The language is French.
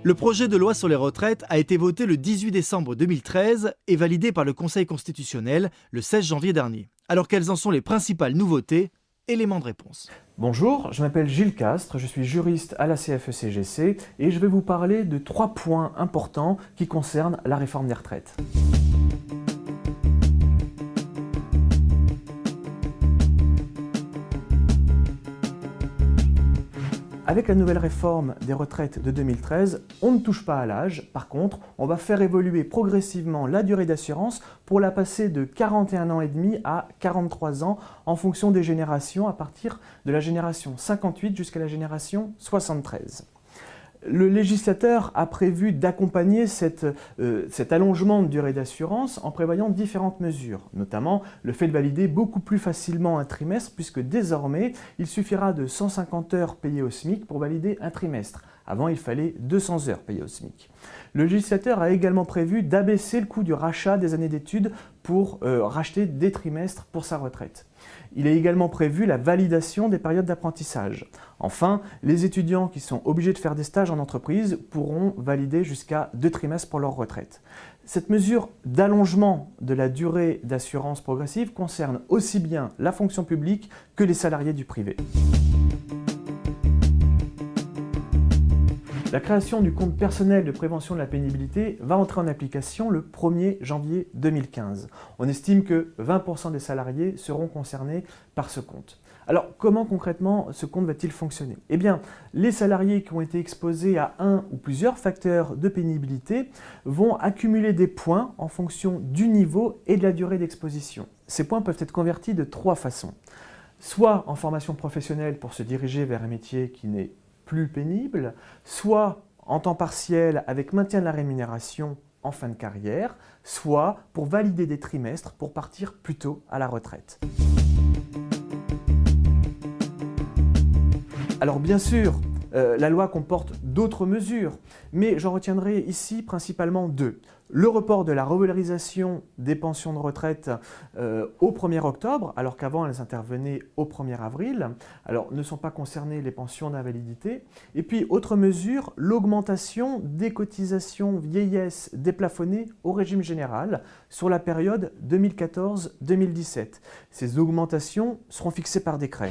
Le projet de loi sur les retraites a été voté le 18 décembre 2013 et validé par le Conseil constitutionnel le 16 janvier dernier. Alors quelles en sont les principales nouveautés? Éléments de réponse. Bonjour, je m'appelle Gilles Castres, je suis juriste à la CFE-CGC et je vais vous parler de 3 points importants qui concernent la réforme des retraites. Avec la nouvelle réforme des retraites de 2013, on ne touche pas à l'âge. Par contre, on va faire évoluer progressivement la durée d'assurance pour la passer de 41 ans et demi à 43 ans en fonction des générations, à partir de la génération 58 jusqu'à la génération 73. Le législateur a prévu d'accompagner cet allongement de durée d'assurance en prévoyant différentes mesures, notamment le fait de valider beaucoup plus facilement un trimestre puisque désormais il suffira de 150 heures payées au SMIC pour valider un trimestre. Avant, il fallait 200 heures payées au SMIC. Le législateur a également prévu d'abaisser le coût du rachat des années d'études pour racheter des trimestres pour sa retraite. Il est également prévu la validation des périodes d'apprentissage. Enfin, les étudiants qui sont obligés de faire des stages en entreprise pourront valider jusqu'à 2 trimestres pour leur retraite. Cette mesure d'allongement de la durée d'assurance progressive concerne aussi bien la fonction publique que les salariés du privé. La création du compte personnel de prévention de la pénibilité va entrer en application le 1er janvier 2015. On estime que 20% des salariés seront concernés par ce compte. Alors, comment concrètement ce compte va-t-il fonctionner? Eh bien, les salariés qui ont été exposés à un ou plusieurs facteurs de pénibilité vont accumuler des points en fonction du niveau et de la durée d'exposition. Ces points peuvent être convertis de 3 façons. Soit en formation professionnelle pour se diriger vers un métier qui n'est plus pénible, soit en temps partiel avec maintien de la rémunération en fin de carrière, soit pour valider des trimestres pour partir plus tôt à la retraite. Alors bien sûr, la loi comporte d'autres mesures, mais j'en retiendrai ici principalement 2. Le report de la revalorisation des pensions de retraite au 1er octobre, alors qu'avant elles intervenaient au 1er avril. Alors ne sont pas concernées les pensions d'invalidité. Et puis autre mesure, l'augmentation des cotisations vieillesse déplafonnées au régime général sur la période 2014-2017. Ces augmentations seront fixées par décret.